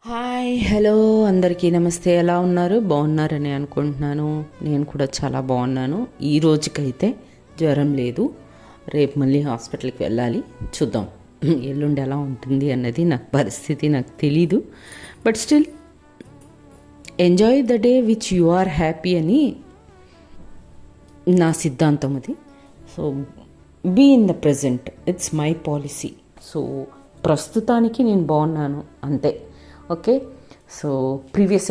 Hi hello అందరికీ నమస్తే. ఎలా ఉన్నారు? బాగున్నారని అనుకుంటున్నాను. నేను కూడా చాలా బాగున్నాను. ఈ రోజుకైతే జ్వరం లేదు. రేపు మళ్ళీ హాస్పిటల్కి వెళ్ళాలి. చూద్దాం ఎల్లుండి ఎలా ఉంటుంది అన్నది పరిస్థితి నాకు తెలీదు. But still enjoy the day which you are happy అని నా సిద్ధాంతం అది. So be in the present, it's my policy. So ప్రస్తుతానికి నేను బాగున్నాను అంతే. ఓకే. సో ప్రీవియస్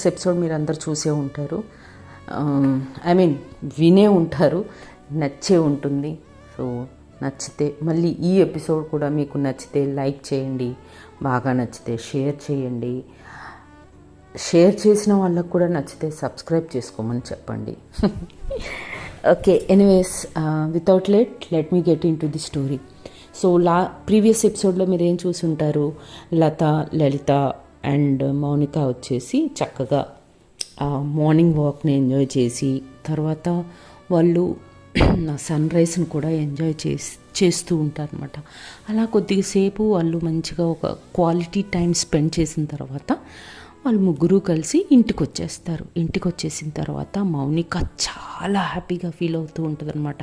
ఎపిసోడ్ మీరు అందరు చూసే ఉంటారు. వినే ఉంటారు. నచ్చే ఉంటుంది. సో నచ్చితే మళ్ళీ ఈ ఎపిసోడ్ కూడా మీకు నచ్చితే లైక్ చేయండి, బాగా నచ్చితే షేర్ చేయండి. షేర్ చేసిన వాళ్ళకు కూడా నచ్చితే సబ్స్క్రైబ్ చేసుకోమని చెప్పండి. Okay, anyways without let me get in to the story. So previous ఎపిసోడ్లో మీరు ఏం చూసి ఉంటారు? లలిత అండ్ మౌనిక వచ్చేసి చక్కగా మార్నింగ్ వాక్ని ఎంజాయ్ చేసి తర్వాత వాళ్ళు సన్ రైజ్ని కూడా ఎంజాయ్ చేస్తూ ఉంటారనమాట. అలా కొద్దిసేపు వాళ్ళు మంచిగా ఒక క్వాలిటీ టైం స్పెండ్ చేసిన తర్వాత వాళ్ళు ముగ్గురు కలిసి ఇంటికి వచ్చేస్తారు. ఇంటికి వచ్చేసిన తర్వాత మౌనిక చాలా హ్యాపీగా ఫీల్ అవుతూ ఉంటుంది అనమాట.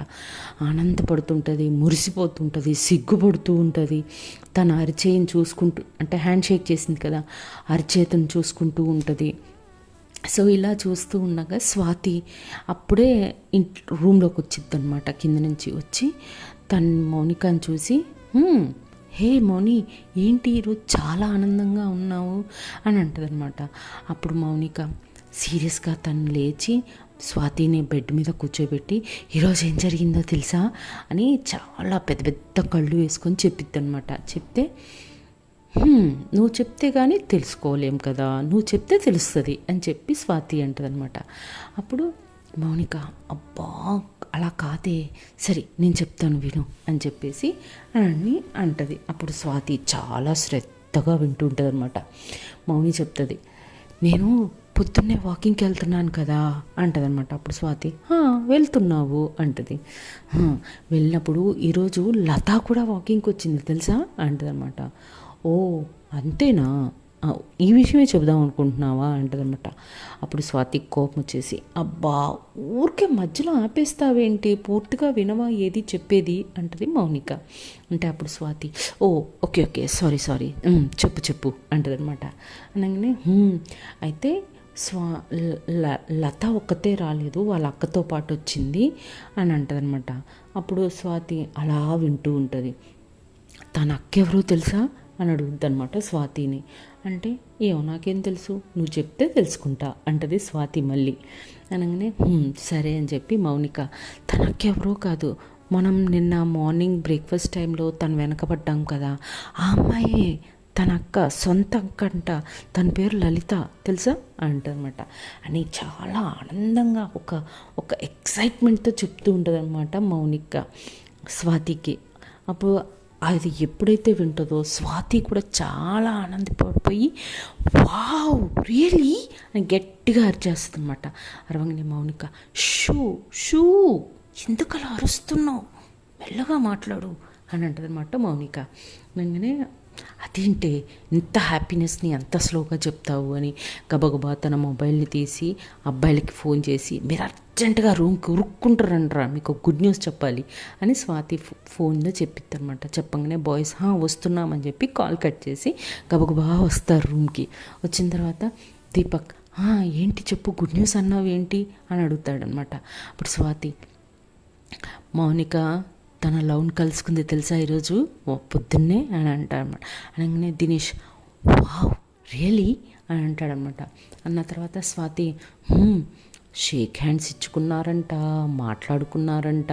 ఆనందపడుతుంటుంది, మురిసిపోతుంటుంది, సిగ్గుపడుతూ ఉంటుంది. తన అరిచేయిని చూసుకుంటూ, అంటే హ్యాండ్ షేక్ చేసింది కదా, అరిచేతను చూసుకుంటూ ఉంటుంది. సో ఇలా చూస్తూ ఉండగా స్వాతి అప్పుడే రూమ్లోకి వచ్చింది అనమాట. కింద నుంచి వచ్చి తన మౌనికని చూసి, హే మౌని, ఏంటి ఈరోజు చాలా ఆనందంగా ఉన్నావు అని అంటదనమాట. అప్పుడు మౌనిక సీరియస్గా తను లేచి స్వాతిని బెడ్ మీద కూర్చోబెట్టి, ఈరోజు ఏం జరిగిందో తెలుసా అని చాలా పెద్ద పెద్ద కళ్ళు వేసుకొని చెప్పిద్ది అనమాట. చెప్తే, నువ్వు చెప్తే కానీ తెలుసుకోలేం కదా, నువ్వు చెప్తే తెలుస్తుంది అని చెప్పి స్వాతి అంటదనమాట. అప్పుడు మౌనిక, అబ్బా అలా కాదే, సరే నేను చెప్తాను విను అని చెప్పేసి అని అంటది. అప్పుడు స్వాతి చాలా శ్రద్ధగా వింటూ ఉంటుంది అనమాట. మౌని చెప్తుంది, నేను పొద్దున్నే వాకింగ్కి వెళ్తున్నాను కదా అంటదనమాట. అప్పుడు స్వాతి, వెళ్తున్నావు అంటది. వెళ్ళినప్పుడు ఈరోజు లత కూడా వాకింగ్కి వచ్చింది తెలుసా అంటదనమాట. ఓ అంతేనా, ఈ విషయమే చెబుదాం అనుకుంటున్నావా అంటదనమాట. అప్పుడు స్వాతికి కోపం వచ్చేసి, అబ్బా ఊరికే మధ్యలో ఆపేస్తావేంటి, పూర్తిగా వినవా ఏది చెప్పేది అంటది మౌనిక. అంటే అప్పుడు స్వాతి, ఓకే సారీ చెప్పు అంటదనమాట. అనగానే అయితే లత ఒక్కతే రాలేదు, వాళ్ళ అక్కతో పాటు వచ్చింది అని అంటదనమాట. అప్పుడు స్వాతి అలా వింటూ ఉంటుంది. తన అక్క ఎవరో తెలుసా అని అడుగుద్ది అనమాట స్వాతిని. అంటే ఏమో నాకేం తెలుసు, నువ్వు చెప్తే తెలుసుకుంటా అంటది స్వాతి మళ్ళీ. అనగానే సరే అని చెప్పి మౌనిక, తనకెవరో కాదు, మనం నిన్న మార్నింగ్ బ్రేక్ఫాస్ట్ టైంలో తను వెనకబడ్డాం కదా, ఆ అమ్మాయి తన అక్క, సొంత అక్క అంట, తన పేరు లలిత తెలుసా అంటనమాట. అని చాలా ఆనందంగా ఒక ఎక్సైట్మెంట్తో చెప్తూ ఉంటుంది అనమాట మౌనిక స్వాతికి. అప్పుడు అది ఎప్పుడైతే వింటుందో స్వాతి కూడా చాలా ఆనందపడిపోయి, వావ్ రియలీ అని గట్టిగా అరిచేస్తుంది అనమాట. అరవంగానే మౌనిక, షూ ఎందుకు అలా అరుస్తున్నావు, మెల్లగా మాట్లాడు అని అంటదనమాట మౌనిక. అనగానే అదేంటే ఇంత హ్యాపీనెస్ని ఎంత స్లోగా చెప్తావు అని గబగబా తన మొబైల్ని తీసి అబ్బాయిలకి ఫోన్ చేసి, మీరు అర్జెంటుగా రూమ్కి ఉరుక్కుంటారంటారా, మీకు గుడ్ న్యూస్ చెప్పాలి అని స్వాతి ఫోన్లో చెప్పిద్ది అనమాట. చెప్పగానే బాయ్స్ వస్తున్నామని చెప్పి కాల్ కట్ చేసి గబగబా వస్తారు రూమ్కి. వచ్చిన తర్వాత దీపక్, ఏంటి చెప్పు, గుడ్ న్యూస్ అన్నావు ఏంటి అని అడుగుతాడనమాట. అప్పుడు స్వాతి, మౌనిక తన లవ్ని కలుసుకుంది తెలుసా ఈరోజు పొద్దున్నే అని అంటాడనమాట. అనగానే దినేష్, వావ్ రియలీ అని అంటాడనమాట. అన్న తర్వాత స్వాతి, షేక్ హ్యాండ్స్ ఇచ్చుకున్నారంట, మాట్లాడుకున్నారంట,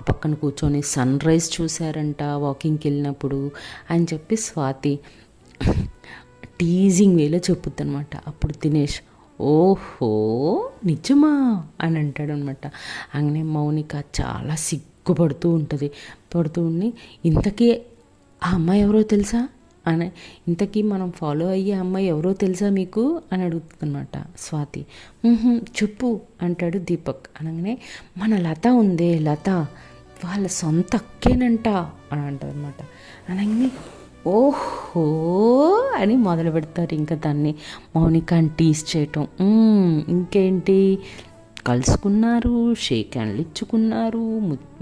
పక్కన కూర్చొని సన్ రైజ్ చూశారంట వాకింగ్కి వెళ్ళినప్పుడు అని చెప్పి స్వాతి టీజింగ్ వేలో చెప్పుద్ది అనమాట. అప్పుడు దినేష్, ఓహో నిజమా అని అంటాడనమాట. അങ്ങനെ మౌనిక చాలా సిగ్గుపడుతూ ఉంటుంది. పడుతూ ఉండి, ఇంతకీ ఆ అమ్మాయి ఎవరో తెలుసా అని, ఇంతకీ మనం ఫాలో అయ్యే అమ్మాయి ఎవరో తెలుసా మీకు అని అడుగుతుందన్నమాట స్వాతి. చెప్పు అంటాడు దీపక్. అనగానే మన లత ఉందే, లత వాళ్ళ సొంత అక్కేనంట అని అంటారు అనమాట. అనగానే ఓహో అని మొదలు పెడతారు ఇంకా దాన్ని మౌనికాని టీస్ చేయటం. ఇంకేంటి, కలుసుకున్నారు, షేక్ హ్యాండ్లు ఇచ్చుకున్నారు,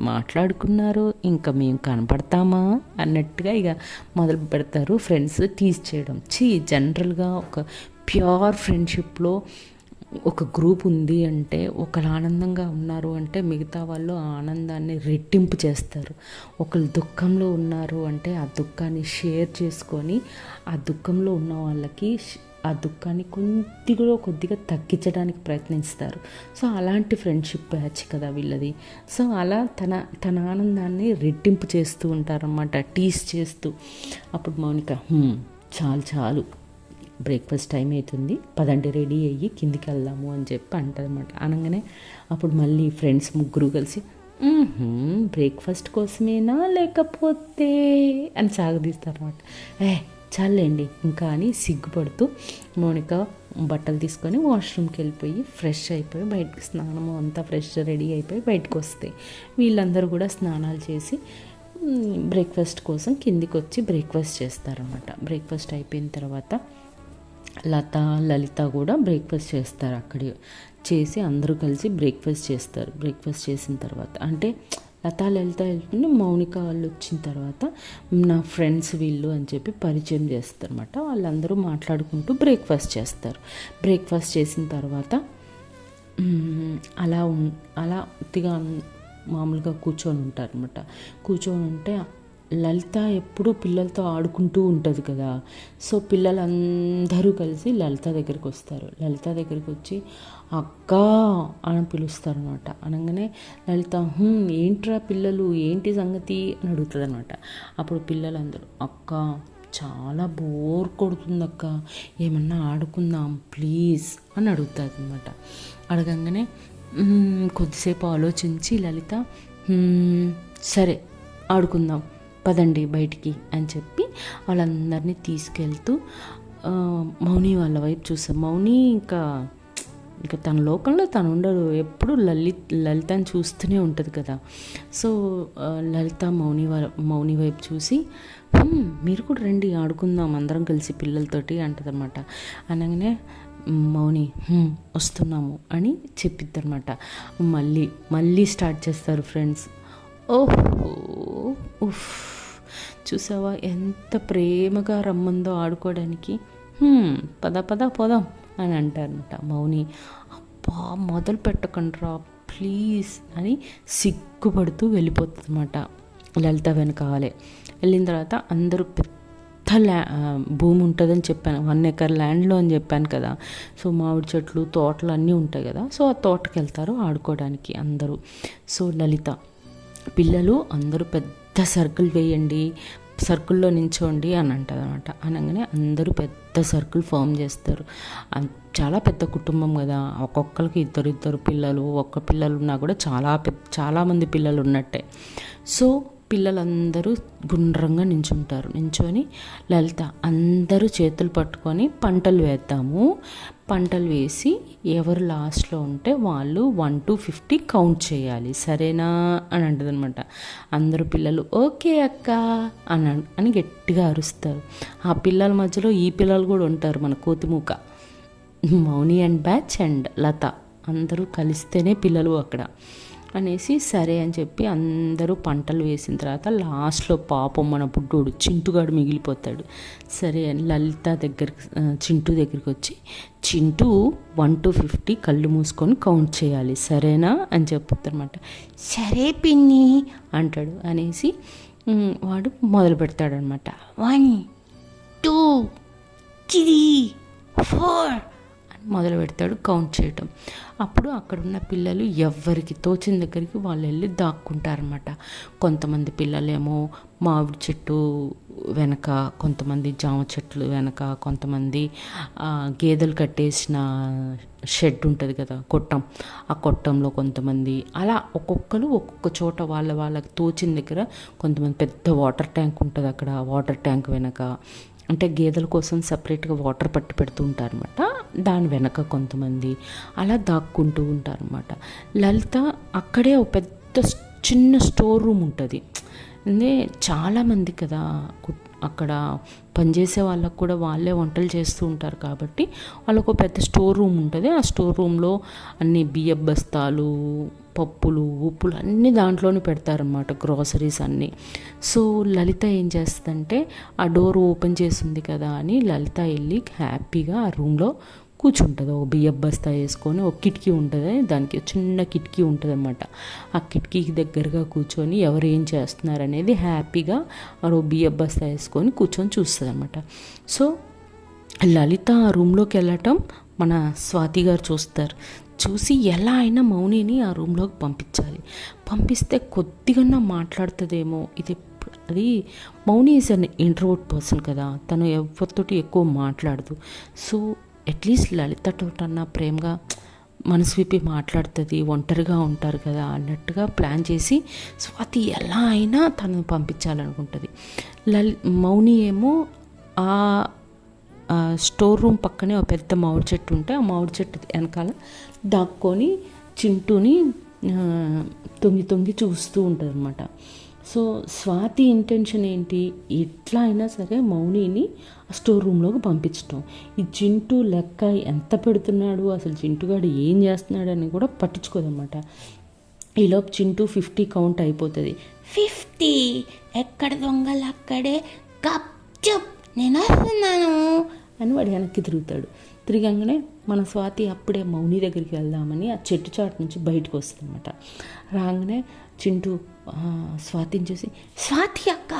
మాట్లాడుకున్నారు, ఇంకా మేము కనపడతామా అన్నట్టుగా ఇక మొదలు పెడతారు ఫ్రెండ్స్ టీస్ చేయడం. జనరల్గా ఒక ప్యూర్ ఫ్రెండ్షిప్లో ఒక గ్రూప్ ఉంది అంటే, ఒకరు ఆనందంగా ఉన్నారు అంటే మిగతా వాళ్ళు ఆ ఆనందాన్ని రెట్టింపు చేస్తారు. ఒకరు దుఃఖంలో ఉన్నారు అంటే ఆ దుఃఖాన్ని షేర్ చేసుకొని ఆ దుఃఖంలో ఉన్న వాళ్ళకి ఆ దుఃఖాన్ని కొద్దిగా తగ్గించడానికి ప్రయత్నిస్తారు. సో అలాంటి ఫ్రెండ్షిప్ బ్యాచ్ కదా వీళ్ళది. సో అలా తన ఆనందాన్ని రెట్టింపు చేస్తూ ఉంటారన్నమాట, టీస్ చేస్తూ. అప్పుడు మౌనిక చాలు బ్రేక్ఫాస్ట్ టైం అవుతుంది, పదండి రెడీ అయ్యి కిందికి వెళ్దాము అని చెప్పి అంటదన్నమాట. అనగానే అప్పుడు మళ్ళీ ఫ్రెండ్స్ ముగ్గురు కలిసి బ్రేక్ఫాస్ట్ కోసమేనా లేకపోతే అని సాగదీస్తారన్నమాట. చాలండి ఇంకా అని సిగ్గుపడుతూ మౌనిక బట్టలు తీసుకొని వాష్రూమ్కి వెళ్ళిపోయి ఫ్రెష్ అయిపోయి బయటకు స్నానము అంతా ఫ్రెష్ రెడీ అయిపోయి బయటకు వస్తాయి. వీళ్ళందరూ కూడా స్నానాలు చేసి బ్రేక్ఫాస్ట్ కోసం కిందికి వచ్చి బ్రేక్ఫాస్ట్ చేస్తారన్నమాట. బ్రేక్ఫాస్ట్ అయిపోయిన తర్వాత లలిత కూడా బ్రేక్ఫాస్ట్ చేస్తారు. అక్కడే చేసి అందరూ కలిసి బ్రేక్ఫాస్ట్ చేస్తారు. బ్రేక్ఫాస్ట్ చేసిన తర్వాత అంటే లలిత వెళ్తుంటే మౌనిక వాళ్ళు వచ్చిన తర్వాత నా ఫ్రెండ్స్ వీళ్ళు అని చెప్పి పరిచయం చేస్తారు అన్నమాట. వాళ్ళందరూ మాట్లాడుకుంటూ బ్రేక్ఫాస్ట్ చేస్తారు. బ్రేక్ఫాస్ట్ చేసిన తర్వాత అలా ఉత్తిగా మామూలుగా కూర్చొని ఉంటారు అనమాట. కూర్చొని ఉంటే లలిత ఎప్పుడూ పిల్లలతో ఆడుకుంటూ ఉంటుంది కదా. సో పిల్లలందరూ కలిసి లలిత దగ్గరికి వస్తారు. లలిత దగ్గరికి వచ్చి అక్క అని పిలుస్తారు అనమాట. అనగానే లలిత ఏంట్రా పిల్లలు, ఏంటి సంగతి అని అడుగుతుంది అనమాట. అప్పుడు పిల్లలందరూ అక్క చాలా బోర్ కొడుతుంది అక్క, ఏమన్నా ఆడుకుందాం ప్లీజ్ అని అడుగుతుంది అనమాట. అడగంగానే కొద్దిసేపు ఆలోచించి లలిత సరే ఆడుకుందాం పదండి బయటికి అని చెప్పి వాళ్ళందరినీ తీసుకెళ్తూ మౌని వాళ్ళ వైపు చూస్తాం. మౌని ఇంకా తన లోకంలో తను ఉండదు, ఎప్పుడు లలితని చూస్తూనే ఉంటుంది కదా. సో లలిత మౌని వైపు చూసి మీరు కూడా రండి ఆడుకుందాం అందరం కలిసి పిల్లలతోటి అంటదన్నమాట. అనగానే మౌని వస్తున్నాము అని చెప్పిద్దనమాట. మళ్ళీ స్టార్ట్ చేస్తారు ఫ్రెండ్స్. ఓహో చూసావా ఎంత ప్రేమగా రమ్మందో ఆడుకోవడానికి, పద పోదాం అని అంటారనమాట. మౌని అబ్బా మొదలు పెట్టకండ్రా ప్లీజ్ అని సిగ్గుపడుతూ వెళ్ళిపోతుంది అనమాట. లలిత వెనకాలే వెళ్ళిన తర్వాత అందరూ పెద్ద భూమి ఉంటుందని చెప్పాను, 1 ఎకర్ ల్యాండ్లో అని చెప్పాను కదా. సో మామిడి చెట్లు తోటలు అన్నీ ఉంటాయి కదా. సో ఆ తోటకి వెళ్తారు ఆడుకోవడానికి అందరూ. సో లలిత పిల్లలు అందరూ పెద్ద సర్కిల్ వేయండి, సర్కిల్లో నించోండి అని అంటుంది అనమాట. అనగానే అందరూ పెద్ద సర్కిల్ ఫామ్ చేస్తారు. చాలా పెద్ద కుటుంబం కదా, ఒక్కొక్కరికి ఇద్దరు పిల్లలు, ఒక్క పిల్లలు ఉన్నా కూడా చాలామంది పిల్లలు ఉన్నట్టే. సో పిల్లలందరూ గుండ్రంగా నించొని లలిత అందరూ చేతులు పట్టుకొని పంటలు వేద్దాము, పంటలు వేసి ఎవరు లాస్ట్లో ఉంటే వాళ్ళు 1 to 50 కౌంట్ చేయాలి సరేనా అని అంటుంది అనమాట. అందరూ పిల్లలు ఓకే అక్క అని గట్టిగా అరుస్తారు. ఆ పిల్లల మధ్యలో ఈ పిల్లలు కూడా ఉంటారు, మన కోతిమూక, మౌని అండ్ బ్యాచ్ అండ్ లత అందరూ కలిస్తేనే పిల్లలు అక్కడ అనేసి సరే అని చెప్పి అందరూ పంటలు వేసిన తర్వాత లాస్ట్లో పాపం మన బుడ్డోడు చింటుగాడు మిగిలిపోతాడు. సరే అని చింటూ దగ్గరికి వచ్చి చింటూ 1 to 50 కళ్ళు మూసుకొని కౌంట్ చేయాలి సరేనా అని చెప్తారన్నమాట. సరే పిన్ని అంటాడు. అనేసి వాడు మొదలు పెడతాడనమాట. 1 2 3 4 మొదలు పెడతాడు కౌంట్ చేయటం. అప్పుడు అక్కడున్న పిల్లలు ఎవరికి తోచిన దగ్గరికి వాళ్ళు వెళ్ళి దాక్కుంటారనమాట. కొంతమంది పిల్లలేమో మామిడి చెట్టు వెనక, కొంతమంది జామ చెట్లు వెనక, కొంతమంది గేదెలు కట్టేసిన షెడ్ ఉంటుంది కదా కొట్టం, ఆ కొట్టంలో కొంతమంది, అలా ఒక్కొక్కరు ఒక్కొక్క చోట వాళ్ళకి తోచిన దగ్గర. కొంతమంది పెద్ద వాటర్ ట్యాంక్ ఉంటుంది అక్కడ, వాటర్ ట్యాంక్ వెనక అంటే గేదెల కోసం సపరేట్గా వాటర్ పట్టి పెడుతూ ఉంటారనమాట, దాని వెనక కొంతమంది అలా దాక్కుంటూ ఉంటారనమాట. లలిత అక్కడే ఒక పెద్ద చిన్న స్టోర్ రూమ్ ఉంటుంది. చాలామంది కదా అక్కడ పనిచేసే వాళ్ళకు కూడా వాళ్ళే వంటలు చేస్తూ ఉంటారు కాబట్టి వాళ్ళకు పెద్ద స్టోర్ రూమ్ ఉంటుంది. ఆ స్టోర్ రూమ్లో అన్ని బియ్యం బస్తాలు, పప్పులు, ఉప్పులు అన్నీ దాంట్లోనే పెడతారనమాట, గ్రాసరీస్ అన్నీ. సో లలిత ఏం చేస్తుందంటే ఆ డోర్ ఓపెన్ చేసింది కదా అని లలిత వెళ్ళి హ్యాపీగా ఆ రూమ్లో కూర్చుంటుంది. ఒక బియ్యం బస్తా వేసుకొని, ఒక కిటికీ ఉంటుంది, దానికి చిన్న కిటికీ ఉంటుంది అనమాట. ఆ కిటికీకి దగ్గరగా కూర్చొని ఎవరు ఏం చేస్తున్నారు అనేది హ్యాపీగా ఆ బియ్యం బస్తా వేసుకొని కూర్చొని చూస్తుంది అనమాట. సో లలిత ఆ రూమ్లోకి వెళ్ళటం మన స్వాతి గారు చూస్తారు. చూసి ఎలా అయినా మౌనిని ఆ రూమ్లోకి పంపించాలి, పంపిస్తే కొద్దిగా మాట్లాడుతుందేమో. అది మౌని ఈజ్ అన్ ఇంట్రోవర్ట్ పర్సన్ కదా, తను ఎవరితోటి ఎక్కువ మాట్లాడదు. సో అట్లీస్ట్ లలితతోటన్నా ప్రేమగా మనసు విప్పి మాట్లాడుతుంది, ఒంటరిగా ఉంటారు కదా అన్నట్టుగా ప్లాన్ చేసి స్వాతి ఎలా అయినా తను పంపించాలనుకుంటుంది. మౌని ఏమో ఆ స్టోర్ రూమ్ పక్కనే ఒక పెద్ద మామిడి చెట్టు ఉంటే ఆ మామిడి చెట్టు వెనకాల దాక్కొని చింటూని తొంగి తొంగి చూస్తూ ఉంటుంది అనమాట. సో స్వాతి ఇంటెన్షన్ ఏంటి, ఎట్లా అయినా సరే మౌనిని స్టోర్ రూమ్లోకి పంపించడం. ఈ చింటూ లెక్క ఎంత పెడుతున్నాడు, అసలు చింటుగాడు ఏం చేస్తున్నాడు అని కూడా పట్టించుకోదన్నమాట. ఈలోపు చింటూ 50 కౌంట్ అయిపోతుంది. 50 ఎక్కడ దొంగలు అక్కడే, కప్ చెప్ నేను వస్తున్నాను అని వాడు వెనక్కి తిరుగుతాడు. తిరగంగానే మన స్వాతి అప్పుడే మౌని దగ్గరికి వెళ్దామని ఆ చెట్టు చాటు నుంచి బయటకు వస్తుంది అనమాట. రాగానే చింటూ స్వాతిని చూసి స్వాతి అక్క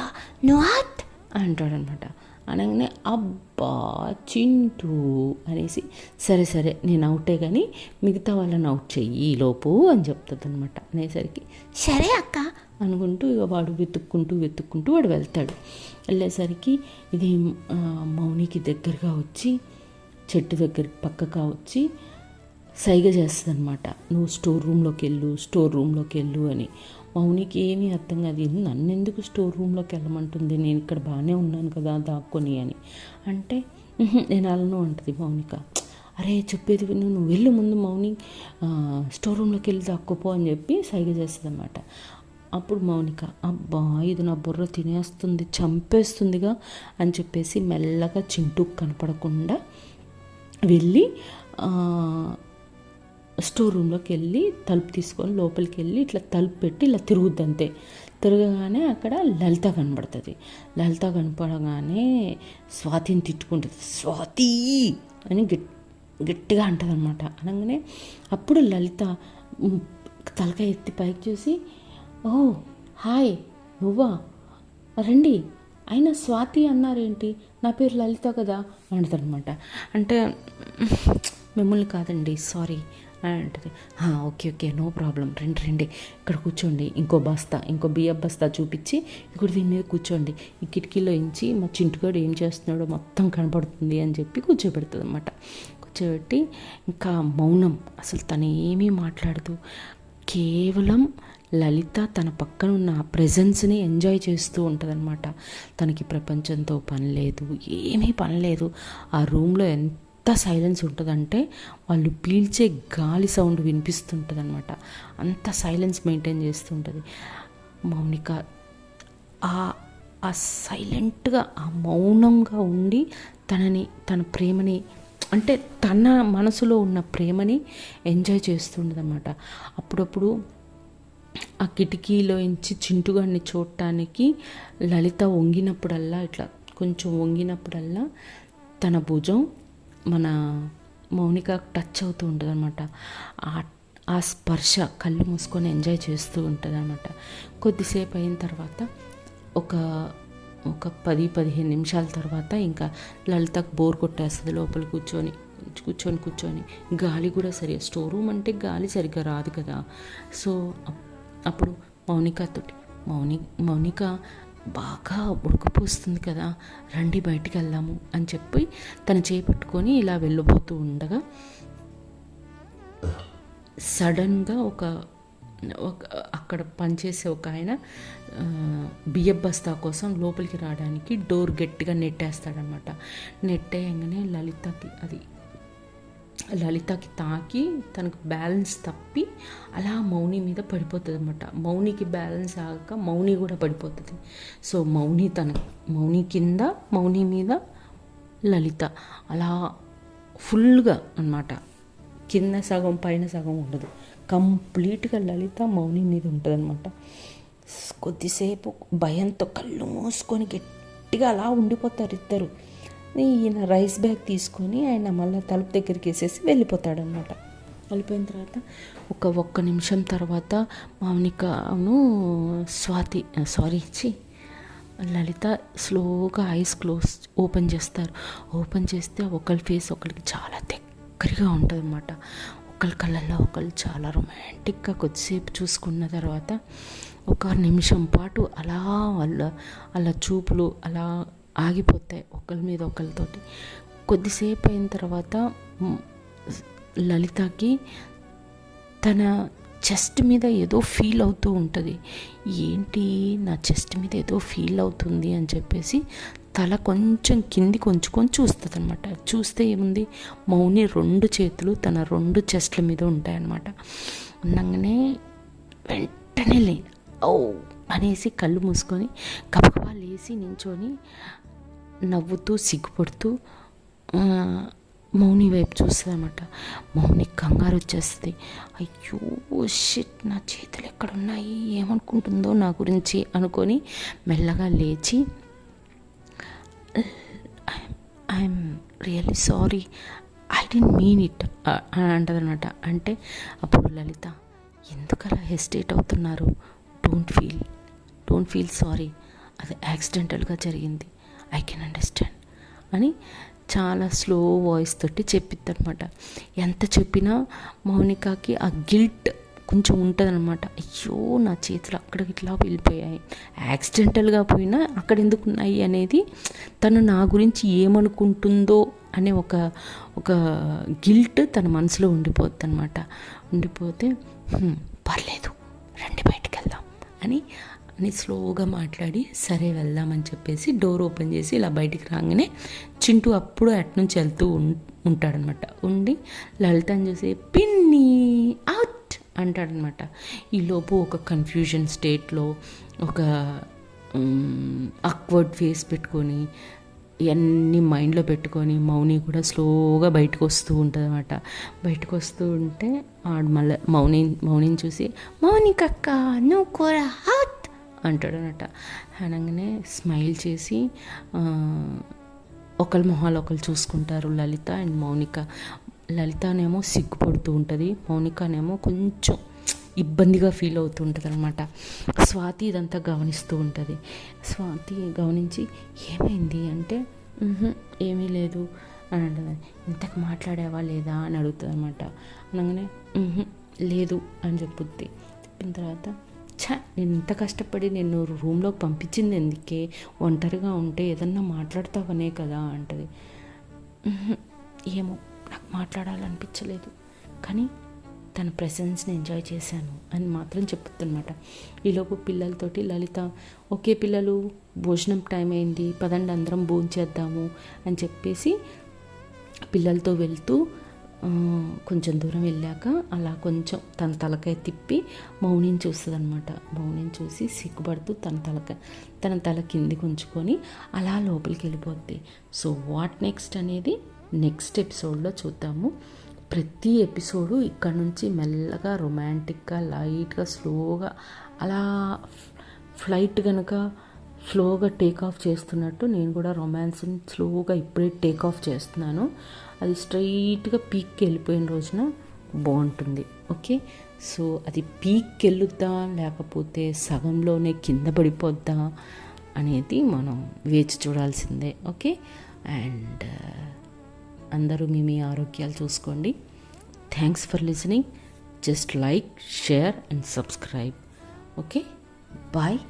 నువ్వు అంటాడనమాట. అనగానే అబ్బా చింటూ అనేసి సరే సరే నేను అవుటే కానీ మిగతా వాళ్ళని అవుట్ చెయ్యి ఈలోపు అని చెప్తుంది అనమాట. అనేసరికి సరే అక్క అనుకుంటూ ఇక వాడు వెతుక్కుంటూ వాడు వెళ్తాడు. వెళ్ళేసరికి ఇది మౌనికి దగ్గరగా వచ్చి చెట్టు దగ్గరికి పక్కగా వచ్చి సైగ చేస్తుంది అనమాట. నువ్వు స్టోర్ రూమ్లోకి వెళ్ళు అని. మౌనికి ఏమీ అర్థం కాదు, నన్ను ఎందుకు స్టోర్ రూమ్లోకి వెళ్ళమంటుంది, నేను ఇక్కడ బాగానే ఉన్నాను కదా దాక్కొని అని అంటే నేను వెళ్ళను అంటుంది మౌనిక. అరే చెప్పేది విను, నువ్వు వెళ్ళు ముందు మౌని, స్టోర్ రూమ్లోకి వెళ్ళి దాక్కోపో అని చెప్పి సైగ చేస్తుంది అనమాట. అప్పుడు మౌనిక అబ్బా ఇది నా బుర్ర తినేస్తుంది, చంపేస్తుందిగా అని చెప్పేసి మెల్లగా చింటూకు కనపడకుండా వెళ్ళి స్టోర్ రూమ్లోకి వెళ్ళి తలుపు తీసుకొని లోపలికి వెళ్ళి ఇట్లా తలుపు పెట్టి ఇలా తిరుగుద్ది అంతే. తిరగగానే అక్కడ లలిత కనబడుతుంది. లలిత కనపడగానే స్వాతిని తిట్టుకుంటుంది. స్వాతి అని గట్టిగా అంటుంది అనమాట. అనగానే అప్పుడు లలిత తలకాయ ఎత్తి పైకి చూసి ఓ హాయ్ నువ్వా రండి, అయినా స్వాతి అన్నారేంటి, నా పేరు లలిత కదా అంటదనమాట. అంటే మిమ్మల్ని కాదండి సారీ అని అంటది. ఓకే నో ప్రాబ్లం, రండి ఇక్కడ కూర్చోండి, ఇంకో బియ్యం బస్తా చూపించి ఇక్కడ దీని మీద కూర్చోండి, ఈ కిటికీలో ఇంచి మా చింటుగాడు ఏం చేస్తున్నాడో మొత్తం కనపడుతుంది అని చెప్పి కూర్చోబెడుతుంది అనమాట. కూర్చోబెట్టి ఇంకా మౌనం, అసలు తను ఏమీ మాట్లాడదు, కేవలం లలిత తన పక్కన ఉన్న ఆ ప్రెజెన్స్ని ఎంజాయ్ చేస్తూ ఉంటుందన్నమాట. తనకి ప్రపంచంతో పని లేదు, ఏమీ పని లేదు. ఆ రూమ్లో ఎంత సైలెన్స్ ఉంటుందంటే వాళ్ళు పీల్చే గాలి సౌండ్ వినిపిస్తుంటుంది అనమాట. అంత సైలెన్స్ మెయింటైన్ చేస్తుంటుంది మౌనిక. ఆ సైలెంట్గా ఆ మౌనంగా ఉండి తన ప్రేమని, అంటే తన మనసులో ఉన్న ప్రేమని ఎంజాయ్ చేస్తుండదు అన్నమాట. అప్పుడప్పుడు ఆ కిటికీలో ఇంచి చింటుగాడిని చూడటానికి లలిత వంగినప్పుడల్లా, ఇట్లా కొంచెం వంగినప్పుడల్లా తన భుజం మన మౌనిక టచ్ అవుతూ ఉంటుంది అనమాట. ఆ స్పర్శ కళ్ళు మూసుకొని ఎంజాయ్ చేస్తూ ఉంటుంది అనమాట. కొద్దిసేపు అయిన తర్వాత ఒక 10-15 నిమిషాల తర్వాత ఇంకా లలితకు బోర్ కొట్టేస్తుంది. లోపల కూర్చొని గాలి కూడా సరిగా, స్టోర్ రూమ్ అంటే గాలి సరిగ్గా రాదు కదా. సో అప్పుడు మౌనిక బాగా ఉడకపోస్తుంది కదా, రండి బయటికి వెళ్దాము అని చెప్పి తన చేయి పట్టుకొని ఇలా వెళ్ళబోతూ ఉండగా సడన్గా ఒక అక్కడ పనిచేసే ఒక ఆయన బియ్యం బస్తా కోసం లోపలికి రావడానికి డోర్ గట్టిగా నెట్టేస్తాడనమాట. నెట్టేయంగానే లలితకి అది లలితకి తాకి తనకు బ్యాలెన్స్ తప్పి అలా మౌని మీద పడిపోతుంది అనమాట. మౌనికి బ్యాలెన్స్ ఆగక మౌని కూడా పడిపోతుంది. సో మౌని కింద మౌని మీద లలిత అలా ఫుల్గా అన్నమాట. కింద సగం పైన సగం ఉండదు, కంప్లీట్గా లలిత మౌని మీద ఉంటుంది అనమాట. కొద్దిసేపు భయంతో కళ్ళు మూసుకొని గట్టిగా అలా ఉండిపోతారు ఇద్దరు. ఈయన రైస్ బ్యాగ్ తీసుకొని ఆయన మళ్ళీ తలుపు దగ్గరికి వేసేసి వెళ్ళిపోతాడనమాట. వెళ్ళిపోయిన తర్వాత ఒక్క నిమిషం తర్వాత మౌనికను లలిత స్లోగా ఐస్ ఓపెన్ చేస్తారు. ఓపెన్ చేస్తే ఒకరి ఫేస్ ఒకరికి చాలా దగ్గరగా ఉంటుంది అనమాట. ఒకరి కళ్ళల్లో ఒకళ్ళు చాలా రొమాంటిక్గా కొద్దిసేపు చూసుకున్న తర్వాత ఒక నిమిషం పాటు అలా వాళ్ళ చూపులు అలా ఆగిపోతాయి ఒకరి మీద ఒకరితోటి. కొద్దిసేపు అయిన తర్వాత లలితకి తన చెస్ట్ మీద ఏదో ఫీల్ అవుతూ ఉంటుంది. ఏంటి నా చెస్ట్ మీద ఏదో ఫీల్ అవుతుంది అని చెప్పేసి తల కొంచెం కిందికి ఉంచుకొని చూస్తుంది అనమాట. చూస్తే ఏముంది, మౌని 2 చేతులు తన 2 చెస్ట్ల మీద ఉంటాయన్నమాట. ఉండగానే వెంటనే ఓ అనేసి కళ్ళు మూసుకొని గబగబా లేచి నించొని నవ్వుతూ సిగ్గుపడుతూ మౌని వైపు చూస్తుంది అన్నమాట. మౌని కంగారు వచ్చేస్తుంది. అయ్యో షిట్, నా చేతులు ఎక్కడున్నాయి, ఏమనుకుంటుందో నా గురించి అనుకొని మెల్లగా లేచి I'm really sorry, I don't mean it అని అంటది అనమాట. అంటే అప్పుడు లలిత, ఎందుకలా హెసిటేట్ అవుతున్నారు, డోంట్ ఫీల్ సారీ, అది యాక్సిడెంటల్గా జరిగింది, ఐ కెన్ అండర్స్టాండ్ అని చాలా స్లో వాయిస్ తోటి చెప్పిద్ది అనమాట. ఎంత చెప్పినా మౌనికకి ఆ గిల్ట్ కొంచెం ఉంటుంది అనమాట. అయ్యో నా చేతులు అక్కడికి ఇట్లా వెళ్ళిపోయాయి, యాక్సిడెంటల్గా పోయినా అక్కడ ఎందుకు ఉన్నాయి అనేది, తను నా గురించి ఏమనుకుంటుందో అనే ఒక గిల్ట్ తన మనసులో ఉండిపోద్ది అనమాట. ఉండిపోతే పర్లేదు రండి బయటికి వెళ్దాం అని స్లోగా మాట్లాడి సరే వెళ్దామని చెప్పేసి డోర్ ఓపెన్ చేసి ఇలా బయటికి రాగానే చింటూ అప్పుడు అట్నుంచి వెళ్తూ ఉంటాడనమాట. ఉండి లలితని చూసి పిన్ని అవుట్ అంటాడనమాట. ఈలోపు ఒక కన్ఫ్యూజన్ స్టేట్లో ఒక ఆక్వర్డ్ ఫేస్ పెట్టుకొని ఇవన్నీ మైండ్లో పెట్టుకొని మౌని కూడా స్లోగా బయటకు వస్తూ ఉంటుంది అనమాట. బయటకు వస్తూ ఉంటే మళ్ళీ మౌనిని చూసి మౌనికక్క నువ్వు కూర అవుట్ అంటాడనమాట. అనగానే స్మైల్ చేసి ఒకరి మొహాలు ఒకరు చూసుకుంటారు లలిత అండ్ మౌనిక. లలితనేమో సిగ్గుపడుతూ ఉంటుంది, మౌనికనేమో కొంచెం ఇబ్బందిగా ఫీల్ అవుతూ ఉంటుంది అనమాట. స్వాతి ఇదంతా గమనిస్తూ ఉంటుంది. స్వాతి గమనించి ఏమైంది అంటే ఏమీ లేదు అని అంటుంది. ఇంతకు మాట్లాడావా లేదా అని అడుగుతుంది అనమాట. అనగానే లేదు అని చెప్పుద్ది. చెప్పిన తర్వాత నేను ఇంత కష్టపడి నేను రూమ్లోకి పంపించింది ఎందుకే, ఒంటరిగా ఉంటే ఏదన్నా మాట్లాడతావనే కదా అంటది. ఏమో నాకు మాట్లాడాలనిపించలేదు, కానీ తన ప్రెసెన్స్ని ఎంజాయ్ చేశాను అని మాత్రం చెప్తుందన్నమాట. ఈలోపు పిల్లలతోటి లలిత, ఓకే పిల్లలు భోజనం టైం అయింది, పదండి అందరం భోంచేద్దాము అని చెప్పేసి పిల్లలతో వెళ్తూ కొంచెం దూరం వెళ్ళాక అలా కొంచెం తన తలకాయ తిప్పి మౌనిని చూస్తుంది అనమాట. మౌనిని చూసి సిగ్గుపడుతూ తన తల కిందికి ఉంచుకొని అలా లోపలికి వెళ్ళిపోద్ది. సో వాట్ నెక్స్ట్ అనేది నెక్స్ట్ ఎపిసోడ్లో చూద్దాము. ప్రతి ఎపిసోడు ఇక్కడ నుంచి మెల్లగా రొమాంటిక్గా లైట్గా స్లోగా అలా ఫ్లైట్ కనుక స్లోగా టేక్ ఆఫ్ చేస్తున్నట్టు నేను కూడా రొమాన్స్ని స్లోగా ఇప్పుడే టేక్ ఆఫ్ చేస్తున్నాను. అది స్ట్రైట్గా పీక్కి వెళ్ళిపోయిన రోజున బాగుంటుంది. ఓకే, సో అది పీక్కి వెళ్ళుద్దా లేకపోతే సగంలోనే కింద పడిపోద్దా అనేది మనం వేచి చూడాల్సిందే. ఓకే, అండ్ అందరూ మీ ఆరోగ్యాలు చూసుకోండి. Thanks for listening. Just like, share and subscribe. Okay, bye.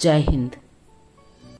జై హింద్.